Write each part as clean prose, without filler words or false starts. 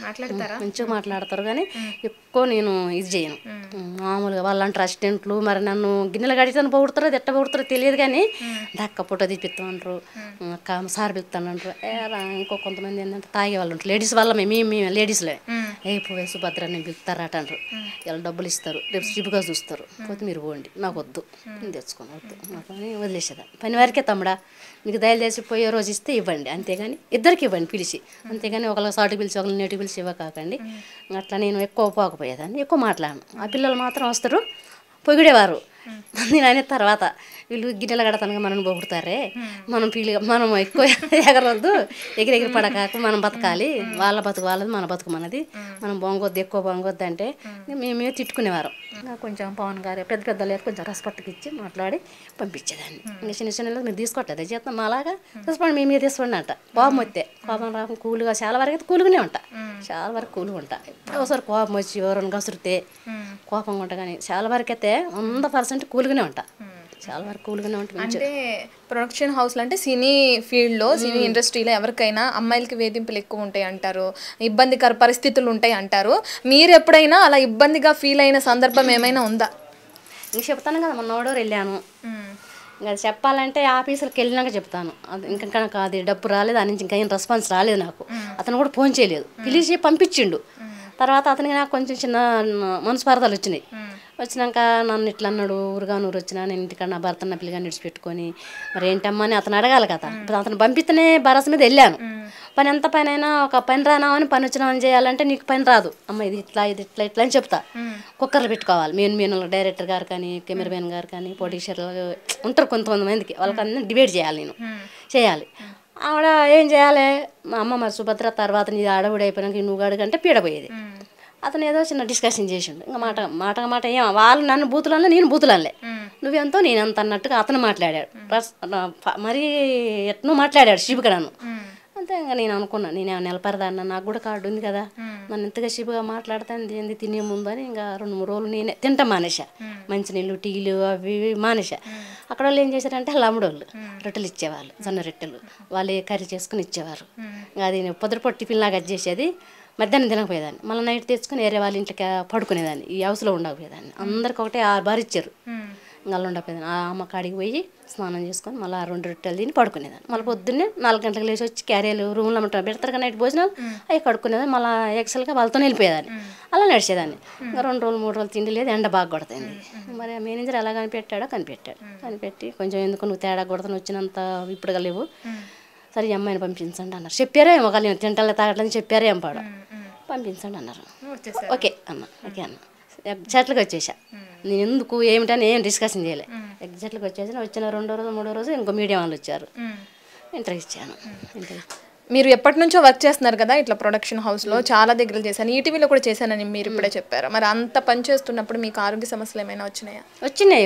మాట్లాడతారా? మంచిగా మాట్లాడతారు కానీ ఎక్కువ నేను ఇది చేయను. మామూలుగా వాళ్ళంటే అసిస్టెంట్లు మరి నన్ను గిన్నెలు గడిచాను పొగుడుతారో ఎట్ట పొగుడుతారో తెలియదు కానీ దక్క పుట్ట తీపిస్తామంటారు, సార్ పిలుస్తానంటారు. ఇంకో కొంతమంది ఏంటంటే తాగే వాళ్ళు ఉంటారు, లేడీస్ వల్ల మేము లేడీస్లే పోయి సుభద్ర నేను పిలుస్తారట అంటారు. ఇలా డబ్బులు ఇస్తారు, రేపు చిపుగా చూస్తారు, పోతే మీరు పోండి నాకు వద్దు, నేను తెచ్చుకోను వద్దు నాకు అని వదిలేసేదాన్ని. పని వారికే తమ్ముడా మీకు దయచేసి పోయే రోజు ఇస్తే ఇవ్వండి, అంతేగాని ఇద్దరికి ఇవ్వండి పిలిచి, అంతేగాని ఒకళ్ళకి సాటుకు పిలిచి ఒకళ్ళని నేటికి పిలిచి ఇవ్వకాకండి. అట్లా నేను ఎక్కువ పోకపోయేదాన్ని, ఎక్కువ మాట్లాడను. ఆ పిల్లలు మాత్రం వస్తారు పొగిడేవారు. నేను అనే తర్వాత వీళ్ళు గిన్నెలు కడతానుగా మనం పొగుడతారే, మనం ఎక్కువ ఎగరవద్దు, ఎగిరెగిరి పడకాక మనం బతకాలి, వాళ్ళ బతుకు వాళ్ళది మన బతుకు మనది, మనం బొంగొద్దు ఎక్కువ బొంగొద్దు అంటే మేమే తిట్టుకునేవారు. నాకు కొంచెం పవన్ గారు పెద్ద పెద్ద లేదు కొంచెం రెస్పెక్ట్కి ఇచ్చి మాట్లాడి పంపించేదాన్ని. ఇంకా చిన్న చిన్న మీరు తీసుకోవట్లేదు చేస్తాం అలాగా తీసుకోండి, మీ మీద తీసుకోండి అంట. కోపం వస్తే కోపం రాకుండా కూలుగా చాలా వరకు అయితే కూలుగానే ఉంటా, చాలా వరకు కూలుగా ఉంటా. ఒకసారి కోపం వచ్చి ఎవరైనా కసురితే కోపంగా ఉంటా, కానీ చాలా వరకు అయితే 100% కూలుగానే ఉంటా, చాలా వరకు కూలుగానే ఉంటుంది. అంటే ప్రొడక్షన్ హౌస్లో అంటే సినీ ఫీల్డ్లో సినీ ఇండస్ట్రీలో ఎవరికైనా అమ్మాయిలకి వేధింపులు ఎక్కువ ఉంటాయి అంటారు, ఇబ్బందికర పరిస్థితులు ఉంటాయి అంటారు. మీరు ఎప్పుడైనా అలా ఇబ్బందిగా ఫీల్ అయిన సందర్భం ఏమైనా ఉందా? ఇంక చెప్తాను కదా, మొన్న ఓడోరు వెళ్ళాను, ఇంకా చెప్పాలంటే ఆఫీసులకు వెళ్ళినాక చెప్తాను. అది ఇంకా నాకు అది డబ్బు రాలేదు, దాని నుంచి ఇంకా ఏం రెస్పాన్స్ రాలేదు నాకు. అతను కూడా ఫోన్ చేయలేదు, పిలిచి పంపించిండు. తర్వాత అతనికి నాకు కొంచెం చిన్న మనస్పార్థాలు వచ్చినాయి. వచ్చినాక నన్ను ఇట్లా అన్నాడు, ఊరుగా నూరు వచ్చినా నేను ఇంటికాడ నా భర్త నా పిల్లగా నిడిచిపెట్టుకొని మరి ఏంటమ్మా అని అతను అడగాలి కదా. ఇప్పుడు అతను పంపిస్తేనే భరోసా మీద వెళ్ళాను. పని ఎంత పని అయినా ఒక పని రానామని పని వచ్చినామని చేయాలంటే నీకు పని రాదు అమ్మ, ఇది ఇట్లా ఇది ఇట్లా ఇట్లా అని చెప్తా. కుక్కర్లు పెట్టుకోవాలి, మెయిన్ డైరెక్టర్ గారు కానీ కెమెరామెన్ గారు కానీ ప్రొడ్యూసర్లు ఉంటారు కొంతమందికి, వాళ్ళకి అన్నీ డిబేట్ చేయాలి, నేను చేయాలి. ఆవిడ ఏం చేయాలి, మా అమ్మ మరి సుభద్ర తర్వాత నీ ఆడవిడ అయిపోయినాక నువ్వు అడుగంటే పీడపోయేది. అతను ఏదో చిన్న డిస్కషన్ చేసిండు, ఇంకా మాట ఏం వాళ్ళు నన్ను బూతులన్నా నేను బూతులనలే, నువ్వెంతో నేనెంత అన్నట్టుగా అతను మాట్లాడాడు. మరీ ఎట్నో మాట్లాడాడు శిబుగా నన్ను. అంతే ఇంకా నేను అనుకున్నాను, నేను నిలపరదాన్న, నాకు కూడా కార్డు ఉంది కదా, నన్ను ఇంతగా శిబుగా మాట్లాడతాను ఏంది తినే ముందు అని ఇంకా 2-3 రోజులు నేనే తింటా మానేసా. మంచినీళ్ళు టీలు అవి ఇవి మానేసా. అక్కడ వాళ్ళు ఏం చేశారంటే లమ్మడోళ్ళు రొట్టెలు ఇచ్చేవాళ్ళు, జొన్న రొట్టెలు, వాళ్ళు కర్రీ చేసుకుని ఇచ్చేవారు. అది పొద్దుపొట్టు టిఫిన్ లాగా చేసేది. మధ్యాహ్నం తినకపోయేదాన్ని, మళ్ళీ నైట్ తెచ్చుకొని వేరే వాళ్ళ ఇంటికి పడుకునేదాన్ని, ఈ హౌస్లో ఉండకపోయేదాన్ని. అందరికి ఒకటే 6 బార్ ఇచ్చారు, ఇంకా ఉండకపోయేదాన్ని. ఆ అమ్మ కాడికి పోయి స్నానం చేసుకొని మళ్ళీ 2 రొట్టెలు తిని పడుకునేదాన్ని. మళ్ళీ పొద్దున్నే 4 గంటలకు లేచి వచ్చి క్యారియర్లు రూమ్లో పెడతారు కదా నైట్ భోజనాలు, అవి కడుక్కునేదాన్ని. మళ్ళీ ఎక్సెల్గా వాళ్ళతో వెళ్ళిపోయేదాన్ని, అలా నడిచేదాన్ని. ఇంకా 2 రోజులు 3 రోజులు తిండి లేదు, ఎండ బాగా కొడుతుంది. మరి మేనేజర్ ఎలా కనిపెట్టి కొంచెం ఎందుకు నువ్వు తేడా కొడతాను వచ్చినంత ఇప్పుడు లేవు, సరే ఈ అమ్మాయిని పంపించండి అన్నారు. చెప్పారే ఒకళ్ళు తింటలే తాగట్లని చెప్పారే ఏం పాడు, పంపించండి అన్నారు. ఓకే అన్న ఎగ్జాక్ట్గా వచ్చేసా. నేను ఎందుకు ఏమిటని ఏం డిస్కషన్ చేయలే, ఎగ్జాక్ట్గా వచ్చిన 2వ రోజు 3వ రోజు ఇంకో మీడియం వాళ్ళు వచ్చారు, ఇంటర్వ్యూ ఇచ్చాను. మీరు ఎప్పటి నుంచో వర్క్ చేస్తున్నారు కదా ఇట్లా ప్రొడక్షన్ హౌస్లో, చాలా దగ్గర చేశాను, ఈటీవీలో కూడా చేశానని మీరు ఇప్పుడే చెప్పారు. మరి అంత పని చేస్తున్నప్పుడు మీకు ఆరోగ్య సమస్యలు ఏమైనా వచ్చినాయా?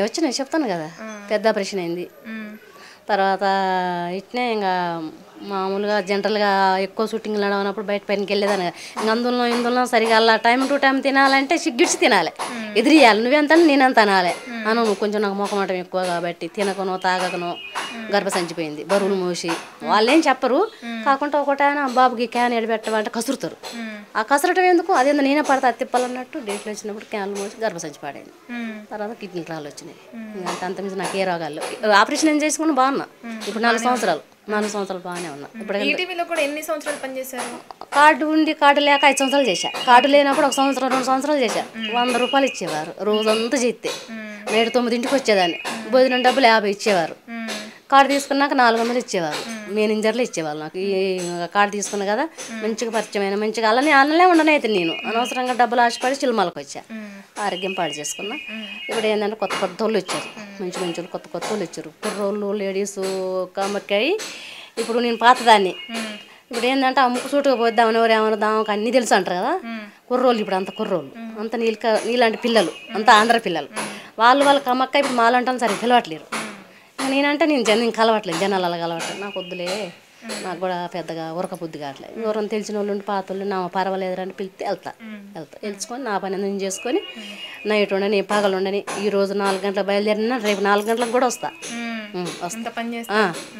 వచ్చినాయి చెప్తాను కదా, పెద్ద ఆపరేషన్ అయింది. తర్వాత ఇట్నే ఇంకా మామూలుగా జనరల్గా ఎక్కువ షూటింగ్లు నడవనప్పుడు బయట పైనకి వెళ్ళేదాన్ని. ఇంక ఇందులో సరిగా అలా టైం టు టైం తినాలంటే సిగ్గిడ్చి తినాలి, ఎదిరియాలి, నువ్వెంత నేనంత అనాలి. నువ్వు కొంచెం నాకు మొఖమాటం ఎక్కువ కాబట్టి తినకనో తాగకనో గర్భసంచిపోయింది, బరువులు మోసి వాళ్ళేం చెప్పరు. కాకుండా ఒకటైనా బాబుకి క్యాన్ ఎడబెట్టమంటే కసురుతారు. ఆ కసరటం ఎందుకు, అదేందో నేనే పడతా తిప్పాలన్నట్టు డేట్లు వచ్చినప్పుడు క్యాన్లు మోసి గర్భసంచి పాడైంది. తర్వాత కిడ్నీ రాళ్ళు వచ్చినాయి. అంత మించి నాకు ఏ రోగాలు, ఆపరేషన్ ఏం చేసుకుని బాగున్నా. ఇప్పుడు 4 సంవత్సరాలు బాగానే ఉన్నా. ఇప్పుడు ఈటీవీలో కూడా ఎన్ని సంవత్సరాలు పనిచేశారు? కార్డు ఉండి కార్డు లేక 5 సంవత్సరాలు చేశా. కార్డు లేనప్పుడు 1 సంవత్సరం 2 సంవత్సరాలు చేశా. 100 రూపాయలు ఇచ్చేవారు రోజంతా చేస్తే. నేడు 9ంటికి వచ్చేదాన్ని, భోజనం డబ్బులు 50 ఇచ్చేవారు. కార్డు తీసుకున్నాక 400 ఇచ్చేవారు, మేనేజర్లు ఇచ్చేవాళ్ళు నాకు. ఈ కార్డు తీసుకున్నా కదా మంచిగా పరిచయమైన మంచిగా అలానే ఉండనైతే నేను అనవసరంగా డబ్బులు ఆశపడి చిల్మలకు వచ్చా, ఆరోగ్యం పాడు చేసుకున్నా. ఇప్పుడు ఏంటంటే కొత్త వాళ్ళు వచ్చారు, మంచి వాళ్ళు కొత్త వాళ్ళు వచ్చారు, కుర్రోళ్ళు లేడీసు కామర్కాయి. ఇప్పుడు నేను పాతదాన్ని, ఇప్పుడు ఏంటంటే అమ్ముకు సూటుగా పోద్దామని ఎవరేమన్నా అన్నీ తెలుసు అంటారు కదా. కుర్రోళ్ళు ఇప్పుడు అంత కుర్రోళ్ళు అంత నీలాంటి పిల్లలు అంత ఆంధ్ర పిల్లలు, వాళ్ళ కమ్మక్క ఇప్పుడు మాలంటాను సరే పిలవట్లేరు. నేనంటే నేను కలవట్లేదు, జనాలు అలా కలవట్లేదు. నాకు వద్దులే, నాకు కూడా పెద్దగా ఉరక బుద్ధి కావట్లేదు. ఎవరైనా తెలిసిన వాళ్ళు ఉండి పాత వాళ్ళు నా పర్వాలేదు అని పిలిస్తే వెళ్తా తెలుసుకొని నా పని నేను చేసుకొని నైట్ ఉండని పగలు ఉండని. ఈరోజు 4 గంటలకు బయలుదేరినా రేపు 4 గంటలకు కూడా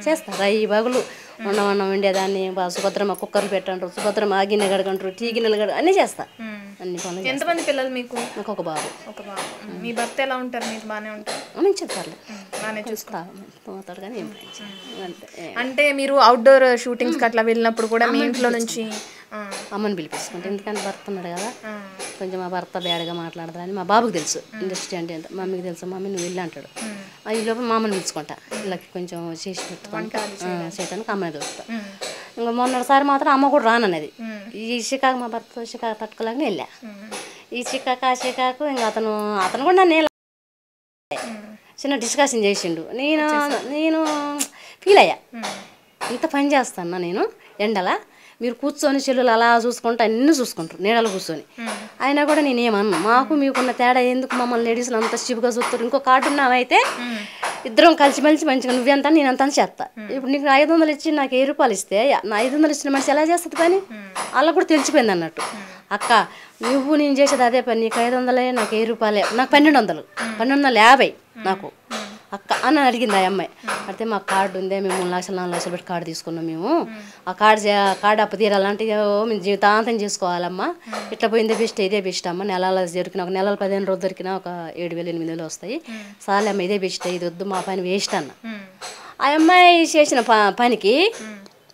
చేస్తా. రై పగులు అన్నం వండేదాన్ని సుభద్రమ్మ కుక్కర్లు పెట్టంటారు, సుభద్రమ్మ ఆ గిన్నె గడకంటారు, టీ గిన్నెలు గడ అన్నీ చేస్తా. అన్ని పనులు ఎంతమంది పిల్లలు మీకు? నాకు ఒక బాబు. ఒక బాబు. మీ భర్త ఎలా ఉంటారు? మీకు బాగానే ఉంటారు? నేను చెప్తారులే, బాగానే చూసుకో. పోతాడు కానీ ఏం అంతే. అంటే మీరు అవుట్డోర్ షూటింగ్స్కి అట్లా వెళ్ళినప్పుడు కూడా మీ ఇంట్లో నుంచి అమ్మని పిలిపించుకుంటే, ఎందుకంటే భర్త ఉన్నాడు కదా, కొంచెం మా భర్త బ్యాడ్గా మాట్లాడతారని మా బాబుకి తెలుసు ఇండస్ట్రీ అంటే ఎంత. మమ్మీకి తెలుసు, మమ్మీ నువ్వు వెళ్ళి అంటాడు. ఈ లోపల మా అమ్మని పిలుచుకుంటా, వీళ్ళకి కొంచెం చేసి పెట్టుకుంటా చేయడానికి అమ్మని పిలుస్తా. ఇంకా మొన్నటిసారి మాత్రం అమ్మ కూడా రానన్నది. ఈ చికాకు మా భర్త చికాకు తట్టుకోలేక వెళ్ళా. ఈ చికాకు ఆ చికాకు ఇంకా అతను కూడా నన్ను చిన్న డిస్కషన్ చేసిండు. నేను ఫీల్ అయ్యా, ఇంత పని చేస్తాను నేను ఎండలా, మీరు కూర్చొని చెల్లులు అలా చూసుకుంటూ అన్నీ చూసుకుంటారు నీడలు కూర్చొని. అయినా కూడా నేనేమన్నా, మాకు మీకున్న తేడా ఎందుకు, మమ్మల్ని లేడీస్లు అంత చిపుగా చూస్తారు. ఇంకో కార్డు ఉన్నావైతే ఇద్దరం కలిసిమెలిసి మంచిగా నువ్వెంత నేనంత చేస్తా. ఇప్పుడు నీకు 500 ఇచ్చి నాకు 1000 రూపాయలు ఇస్తే నా 500 ఇచ్చిన మనిషి ఎలా చేస్తుంది పని? వాళ్ళకు కూడా తెలిసిపోయింది అన్నట్టు. అక్క నువ్వు నేను చేసేది అదే పని, నీకు 500, నాకు 1000 రూపాయలే, నాకు 1200, 1250 నాకు అక్క అని అడిగింది ఆ అమ్మాయి. అయితే మాకు కార్డు ఉందే, మేము 3 లక్షలు 4 లక్షలు పెట్టి కార్డు తీసుకున్నాం మేము, ఆ కార్డు అప్పు తీరాలంటే మేము జీవితాంతం చేసుకోవాలమ్మా, ఇట్లా పోయిందే బెస్ట్, ఇదే బెస్ట్ అమ్మ, నెలలు దొరికిన ఒక నెలలు 15 రోజులు దొరికినా ఒక 7,000 8,000 వస్తాయి, సాలే అమ్మ ఇదే బెస్ట్, ఇది వద్దు మా పని వేస్ట్ అన్న. ఆ అమ్మాయి చేసిన పనికి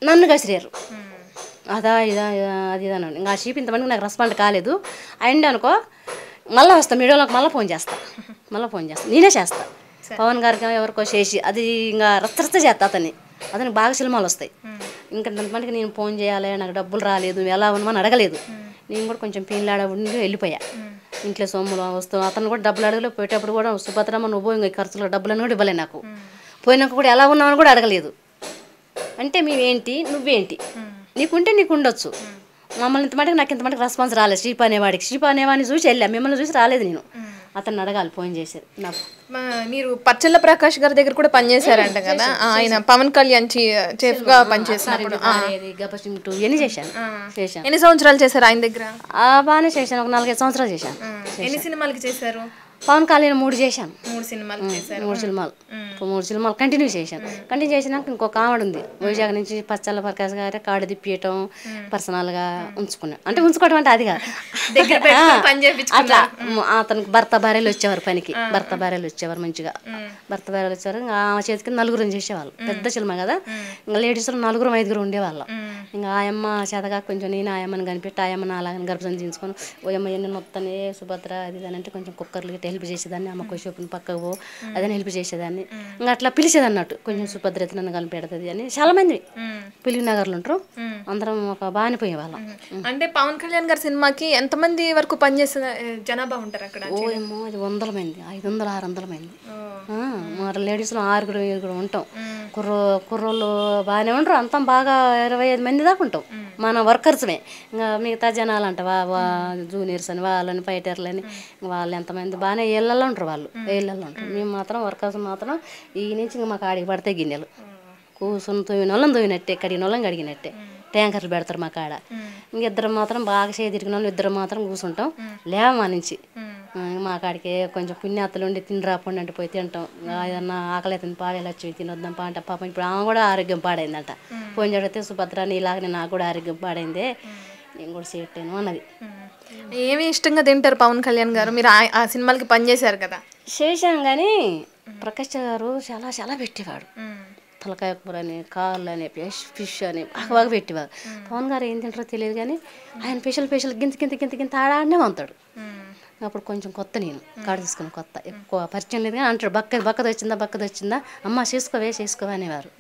నన్ను కసిరారు, అదా ఇదా అది ఇదా అన్నాను. ఇంకా ఆ షీప్ ఇంతమందికి నాకు రెస్పాండ్ కాలేదు. అండ్ అనుకో మళ్ళీ వస్తాను మీడియాలోకి, మళ్ళీ ఫోన్ చేస్తా నేనే చేస్తా. పవన్ గారికి ఎవరికో చేసి అది ఇంకా రచ్చ చేస్తా అతనికి బాగా సినిమాలు వస్తాయి. ఇంకా దానిపనికి నేను ఫోన్ చేయాలి, నాకు డబ్బులు రాలేదు, ఎలా ఉన్నామని అడగలేదు. నేను కూడా కొంచెం పీన్లాడ ఉండి వెళ్ళిపోయా. ఇంట్లో సొమ్ములు వస్తాం, అతను కూడా డబ్బులు అడగలేదు. పోయేటప్పుడు కూడా సుభద్రమ్మ నువ్వు ఇంకా ఖర్చులో డబ్బులను కూడా ఇవ్వలే నాకు. పోయినాక కూడా ఎలా ఉన్నామని కూడా అడగలేదు. అంటే మేమేంటి నువ్వేంటి, నీకుంటే నీకు ఉండొచ్చు, మమ్మల్ని ఇంత మటుకు నాకు ఇంత మటుకు రెస్పాన్స్ రాలేదు. శ్రీప అనేవాడిని చూసి వెళ్ళా, మిమ్మల్ని చూసి రాలేదు. నేను అతన్ని అడగాలి ఫోన్ చేసేది. నాకు మీరు పచ్చళ్ళ ప్రకాష్ గారి దగ్గర కూడా పనిచేశారంట కదా, ఆయన పవన్ కళ్యాణ్ చీఫ్ గా పనిచేసినప్పుడు ఎన్ని చేశాను. ఎన్ని సంవత్సరాలు చేశారు ఆయన దగ్గర? బాగానే చేశాను, ఒక 4-5 సంవత్సరాలు చేశాను. ఎన్ని సినిమాలకి చేశారు? పవన్ కళ్యాణ్ 3 చేశాను. 3 సినిమాలు చేశారు. 3 సినిమాలు కంటిన్యూ చేసినాక ఇంకొక ఆవిడ ఉంది వైజాగ్ నుంచి, పచ్చళ్ళ ప్రకాష్ గారి కార్డు తిప్పియటం పర్సనల్గా ఉంచుకున్నాను. అంటే ఉంచుకోవడం అంటే అది కాదు, అట్లా అతనికి భర్త భార్యలు వచ్చేవారు పనికి, భర్త భార్యలు వచ్చేవారు మంచిగా, భర్త భార్యలు వచ్చేవారు. ఇంకా ఆ చేతికి 4 చేసేవాళ్ళు, పెద్ద సినిమా కదా, ఇంకా లేడీస్లో 4-5 ఉండేవాళ్ళం. ఇంకా ఆయమ్మ చేతగా కొంచెం నేను ఆయమ్మని కనిపెట్టి ఆయమ్మని అలాగని గర్భం తీసుకొని ఓయమ్మ ఎన్ని మొత్తనే సుభద్ర అది అంటే కొంచెం కుక్కర్లు గిట్ట హెల్ప్ చేసేదాన్ని, అమ్మ కొంచెం పక్కకు పో అదని హెల్ప్ చేసేదాన్ని. ఇంకా అట్లా పిలిచేది అన్నట్టు, కొంచెం సుభద్ర నన్ను కలిపెడుతుంది అని. చాలా మంది పిలిగి నగర్లు ఉంటారు, అందరం ఒక బాగానే పోయేవాళ్ళం. అంటే పవన్ కళ్యాణ్ గారి సినిమాకి ఎంతమంది వరకు పనిచేసే జనాభా ఉంటారు అక్కడ? ఓమో అది 100 మంది, 500-600 మంది. మరి లేడీస్లో 6-7 ఉంటాం. కుర్రోళ్ళు బాగానే ఉంటారు, అంతా బాగా 25 మంది దాకా ఉంటాం మన వర్కర్స్మే. ఇంకా మిగతా జనాలు అంట జూనియర్స్ అని వాళ్ళని ఫైటర్లని వాళ్ళు ఎంతమంది బాగానే ఇళ్ళల్లో ఉంటారు, వాళ్ళు ఇళ్ళల్లో ఉంటారు. మేము మాత్రం వర్కర్స్ మాత్రం ఈ నుంచి ఇంకా మాకు ఆడికి పడితే గిన్నెలు కూర్చొని తోయిన వాళ్ళని తోయినట్టే, కడిగిన వాళ్ళని కడిగినట్టే, ట్యాంకర్లు పెడతారు మా కాడ. ఇంకిద్దరం మాత్రం బాగా చేయి తిరిగిన వాళ్ళు ఇద్దరు మాత్రం కూర్చుంటాం లేవా నుంచి. మా కాడికి కొంచెం పుణ్యాతలు ఉండి తిని రాకుండా అంటే పోయి తింటాం. ఏదన్నా ఆకలి అవుతుంది పావేలు వచ్చి తినొద్దాం పా అంటే పాపం ఇప్పుడు ఆమె కూడా ఆరోగ్యం పాడైందంట. పోయిన చదివితే సుభద్ర నీలాగనే నాకు కూడా ఆరోగ్యం పాడైందే, నేను కూడా చేయట్లేను అన్నది. ఏమి ఇష్టంగా తింటారు పవన్ కళ్యాణ్ గారు? మీరు ఆ సినిమాలకి పనిచేశారు కదా? చేశాం కానీ ప్రకాష్ గారు చాలా చాలా పెట్టేవాడు. తలకాయ కూర అని, కాళ్ళు అని, ఫిష్ అని బాగా పెట్టేవారు. పవన్ గారు ఏం తింటారో తెలియదు కానీ ఆయన స్పెషల్ గింత ఆడాడనే వంతాడు. అప్పుడు కొంచెం కొత్త, నేను కాడు తీసుకుని కొత్త, ఎక్కువ పరిచయం లేదు కానీ అంటాడు బక్కది వచ్చిందా అమ్మ చేసుకోవా అనేవారు.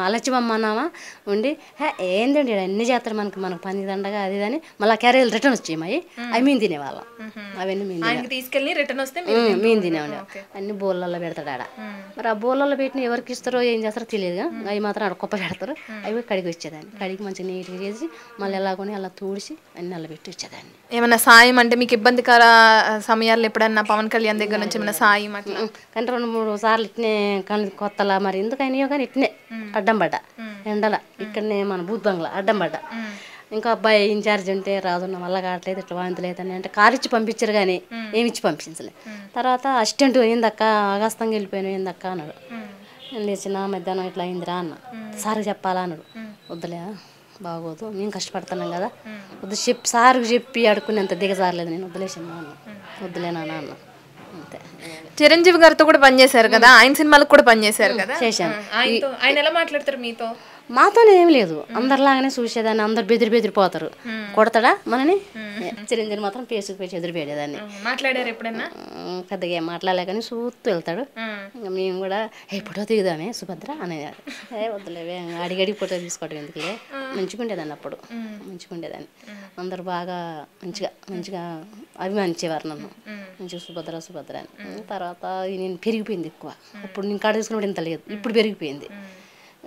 అలచ్చిమమ్మ అన్నామా ఉండి ఏందండి అన్ని చేస్తారు మనకు పని దండగా అది అని. మళ్ళీ క్యారేజీలు రిటర్న్ వచ్చేయమాయి, అవి మేము తినేవాళ్ళం. అవన్నీ మేము తీసుకెళ్ళి రిటర్న్ వస్తే మేము తినేవాళ్ళం. అన్ని బోళ్ళల్లో పెడతాడు ఆడ. మరి ఆ బోళ్ళల్లో పెట్టిన ఎవరికి ఇస్తారో ఏం చేస్తారో తెలియదుగా, అవి మాత్రం ఆడ కుప్ప పెడతారు. అవి కడిగి వచ్చేదాన్ని, కడిగి మంచిగా నీట్గా చేసి మళ్ళీ ఎలాగొని అలా తూడిసి అన్ని అలా పెట్టి వచ్చేదాన్ని. ఏమన్నా సాయం అంటే మీకు ఇబ్బందికర సమయాల్లో ఎప్పుడన్నా పవన్ కళ్యాణ్ దగ్గర నుంచి ఏమైనా సాయం అట్లా? కానీ 2-3 సార్లు ఇట్నే కొత్తలా మరి ఎందుకైనాయో కానీ ఇట్నే అడ్డం పడ్డా ఎండల, ఇక్కడనే మన బూత్ బంగ్లా అడ్డం పడ్డా. ఇంకా అబ్బాయి ఇన్ఛార్జ్ ఉంటే రాదున్న వల్ల కావట్లేదు, ఇట్లా వాంతులేదని అంటే కారు ఇచ్చి పంపించారు కానీ ఏమి ఇచ్చి పంపించలే. తర్వాత అసిస్టెంట్ ఏందక్క ఆగస్తంగా వెళ్ళిపోయాను ఏందక్క అన్నాడు. నేను లేచిన మధ్యాహ్నం ఇట్లా అయిందిరా అన్న. సార్కి చెప్పాలా అన్నాడు. వద్దులే బాగోదు, మేము కష్టపడుతున్నాం కదా, వద్దు సార్కి చెప్పి అడుక్కునేంత దిగజారలేదు నేను, వద్దులేసమ్మా అన్న. వద్దులేనా అన్న అంతే. చిరంజీవి గారితో కూడా పనిచేశారు కదా, ఆయన సినిమాలకు కూడా పనిచేశారు కదా. చేశాను. ఆయన ఎలా మాట్లాడతారు మీతో? మాతోనే ఏం లేదు, అందరిలాగానే చూసేదాన్ని. అందరు బెదిరిపోతారు, కొడతాడా మనని. చిరంజీవి మాత్రం పేసుకు పేసి ఎదురుపెట్టేదాన్ని. మాట్లాడారు ఎప్పుడన్నా? పెద్దగా ఏం మాట్లాడలే కానీ చూస్తూ వెళ్తాడు. ఇంకా మేము కూడా ఫోటో దిగుదామే సుభద్ర అనేదాన్ని. వద్దులేవే అడిగడిగి ఫోటో తీసుకోవడం ఎందుకులే. మంచిగా ఉండేదాన్ని అప్పుడు, మంచిగా ఉండేదాన్ని. అందరు బాగా మంచిగా అభిమానించేవారు నన్ను, మంచిగా సుభద్ర అని. తర్వాత నేను పెరిగిపోయింది ఎక్కువ. అప్పుడు నేను కాడ తీసుకున్నప్పుడు ఇంత లేదు, ఇప్పుడు పెరిగిపోయింది.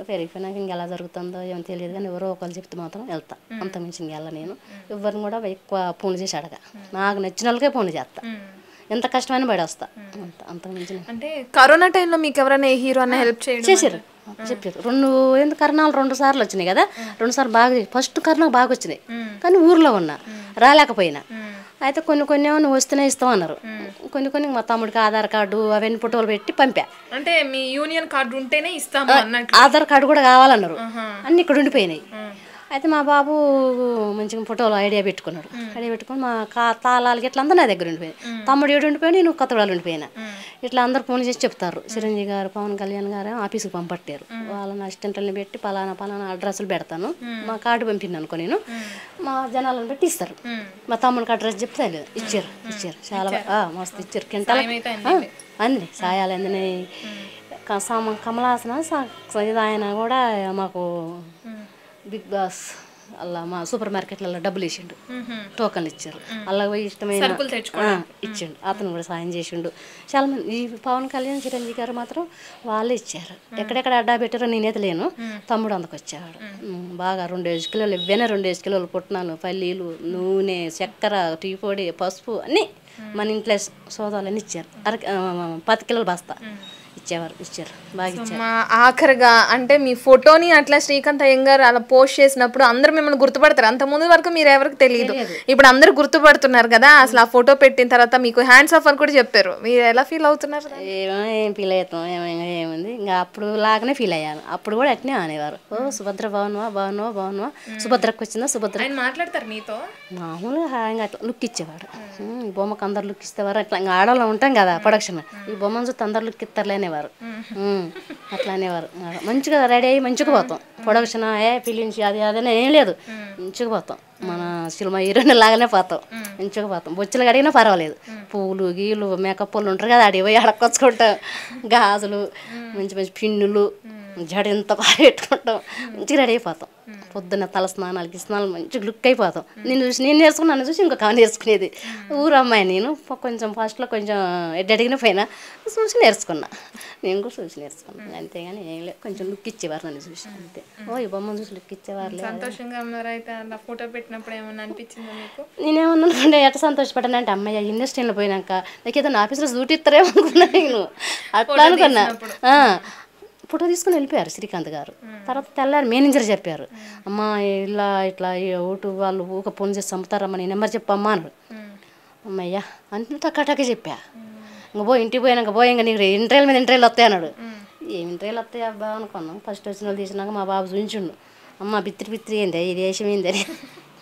పెరిగిపోయినాక ఇంక ఎలా జరుగుతుందో ఏమో తెలియదు కానీ ఎవరో ఒకరు చెప్తే మాత్రం వెళ్తా, అంత మించి ఇంకెళ్ళ. నేను ఎవరిని కూడా ఎక్కువ ఫోన్లు చేసి అడగా, నాకు నచ్చిన వాళ్ళకే ఫోన్లు చేస్తా, ఎంత కష్టమైన పడేస్తా. అంత మించి. అంటే కరోనా టైంలో మీకు ఎవరైనా ఏ హీరో అన్న హెల్ప్ చేశారు, చెప్పారు. ఎందుకు కరోనాలు 2 సార్లు వచ్చినాయి కదా, 2 సార్లు బాగా. ఫస్ట్ కరోనా బాగా వచ్చినాయి కానీ ఊర్లో ఉన్నా, రాలేకపోయినా. అయితే కొన్ని ఏమో నువ్వు వస్తేనే ఇస్తామన్నారు, కొన్ని మా తమ్ముడికి ఆధార్ కార్డు అవన్నీ ఫోటోలు పెట్టి పంపా. అంటే మీ యూనియన్ కార్డు ఉంటేనే ఇస్తాము అన్నట్టు. ఆధార్ కార్డు కూడా కావాలన్నారు, అన్నీ ఇక్కడ ఉండిపోయినాయి. అయితే మా బాబు మంచిగా ఫోటోలు ఐడియా పెట్టుకున్నాడు. ఐడియా పెట్టుకుని మా తాళాలకి ఇట్లా అందరూ నా దగ్గర ఉండిపోయింది. తమ్ముడు ఏడు ఉండిపోయినా, నేను కొత్తగూడలో ఉండిపోయినా. ఇట్లా అందరు ఫోన్ చేసి చెప్తారు, చిరంజీవి గారు పవన్ కళ్యాణ్ గారు ఆఫీస్కి పంపట్టారు, వాళ్ళని అసిస్టెంట్లని పెట్టి పలానా అడ్రస్లు పెడతాను, మా కార్డు పంపిణీ అనుకో నేను, మా జనాలను పెట్టి ఇస్తారు. మా తమ్ముడికి అడ్రస్ చెప్తే ఇచ్చారు చాలా మస్తు ఇచ్చారు. కింటాల అంది సాయాలు అందినాయి. కమలాసన ఆయన కూడా మాకు బిగ్ బాస్ అలా మా సూపర్ మార్కెట్లలో డబ్బులు ఇచ్చిండు, టోకన్లు ఇచ్చారు. అలా పోయి ఇష్టమైన ఇచ్చిండు, అతను కూడా సాయం చేసిండు. చాలా మంది ఈ పవన్ కళ్యాణ్ చిరంజీవి గారు మాత్రం వాళ్ళే ఇచ్చారు. ఎక్కడెక్కడ అడ్డా పెట్టారో నేనైతే లేను, తమ్ముడు అందుకొచ్చాడు. బాగా 2 కిలోలు ఇవ్వనే 2 కిలోలు పుట్నాలు, పల్లీలు, నూనె, చక్కెర, టీ పొడి, పసుపు అన్నీ మన ఇంట్లో సోదాలన్నీ ఇచ్చారు. 10 కిలోలు బస్తా ఇచ్చారు బాగా ఇచ్చారు. ఆఖరిగా అంటే మీ ఫోటోని అట్లా శ్రీకాంత్ అయ్యంగారు అలా పోస్ట్ చేసినప్పుడు అందరూ మిమ్మల్ని గుర్తుపడతారు. అంత ముందు వరకు మీరు ఎవరికి తెలియదు, ఇప్పుడు అందరూ గుర్తుపడుతున్నారు కదా. అసలు ఆ ఫోటో పెట్టిన తర్వాత మీకు హ్యాండ్స్ ఆఫ్ అని కూడా చెప్పారు, మీరు ఎలా ఫీల్ అవుతున్నారు? ఏం ఫీల్ అవుతాం, ఏముంది ఇంకా అప్పుడు లాగానే ఫీల్ అయ్యాను. అప్పుడు కూడా అట్నే అనేవారు, ఓ సుభద్ర బాగున్నావా, సుభద్రకు వచ్చిందా సుభద్ర మాట్లాడతారు మీతో మామూలుగా ఇంకా అట్లా లుక్ ఇచ్చేవాడు. ఈ బొమ్మకు అందరు లుక్ ఇస్తేవారు. అట్లా ఇంకా ఆడవాళ్ళు ఉంటాం కదా ప్రొడక్షన్, ఈ బొమ్మను చూస్తే అందరు లుక్ ఇస్తారులేనేవారు, అట్లా అనేవారు. మంచిగా రెడీ అయ్యి మంచిగా పోతాం ప్రొడక్షన్, ఫిలిమ్స్ అదనే ఏం లేదు, మంచిగా పోతాం. మన సినిమా హీరోయిన్ లాగానే పోతాం, మంచిగా పోతాం. బొచ్చులు అడిగినా పర్వాలేదు, పువ్వులు గీలు మేకప్ వాళ్ళు ఉంటారు కదా, అడిగి పోయి అడక్కొచ్చుకుంటాం. గాజులు మంచి పిన్నులు జడ ఎంత బాగా పెట్టుకుంటాం, మంచిగా రెడీ అయిపోతాం. పొద్దున్న తల స్నానాలకి మంచిగా లుక్ అయిపోతాం. నేను నేర్చుకున్నాను చూసి ఇంకొక నేర్చుకునేది. ఊరు అమ్మాయి నేను, కొంచెం ఫస్ట్లో కొంచెం అడిగిన పోయినా చూసి నేర్చుకున్నా, నేను కూడా చూసి నేర్చుకున్నాను. అంతేగాని ఏం లేదు, కొంచెం లుక్ ఇచ్చేవారు నన్ను చూసి అంతే. ఈ బొమ్మను చూసి లుక్ ఇచ్చేవారు. సంతోషంగా ఉన్నారైతే అలా ఫోటో పెట్టినప్పుడు ఏమన్నా అనిపించిందా మీకు? నేనేమన్నా అనుకుంటే ఎట్లా సంతోషపడ్డాను అంటే, అమ్మాయి ఇండస్ట్రీలో పోయినాక నాకు ఏదో నా ఆఫీస్లో డ్యూటీ ఇస్తారేమో అనుకున్నా నేను, అట్లా అనుకున్నా. ఫోటో తీసుకుని వెళ్ళిపోయారు శ్రీకాంత్ గారు. తర్వాత తెల్లారు మేనేజర్ చెప్పారు, అమ్మా ఇట్లా ఓటు వాళ్ళు ఊక ఫోన్ చేసి చంపుతారమ్మా, నీ నెంబర్ చెప్పమ్మా అన్నాడు. అమ్మయ్యా అంటే టక్కా చెప్పా. ఇంక ఇంటికి పోయినాక ఇంకా నీకు ఇంటర్వ్యూల మీద ఇంటర్వ్యూలు వస్తాయి అన్నాడు. ఏం ఇంటర్వ్యూలు వస్తాయి అబ్బా అనుకున్నాం. ఫస్ట్ వచ్చిన వాళ్ళు తీసినాక మా బాబు చూపించిండు, అమ్మ బిత్తిరి ఏంది ఈ దేశం ఏంది అని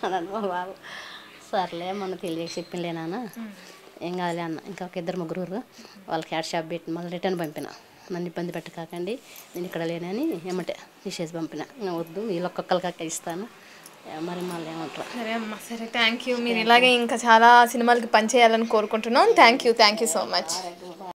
అన్నాడు మా బాబు. సర్లే మొన్న తెలియక చెప్పిందిలే నాన్న, ఏం కాదులే అన్న. ఇంకా ఒక 2-3 వాళ్ళకి క్యాట్ షాప్ పెట్టి మళ్ళీ రిటర్న్ పంపిన. నన్ను ఇబ్బంది పెట్టకాకండి, నేను ఇక్కడ లేనని ఏమంటే తీసేసి పంపిన. వద్దు వీళ్ళు ఒక్కొక్కరికి ఇస్తాను, మరి మళ్ళీ ఏమంటారు. సరే అమ్మా, సరే, థ్యాంక్ యూ. మీరు ఇలాగే ఇంకా చాలా సినిమాలకి పనిచేయాలని కోరుకుంటున్నాం. Thank you so much.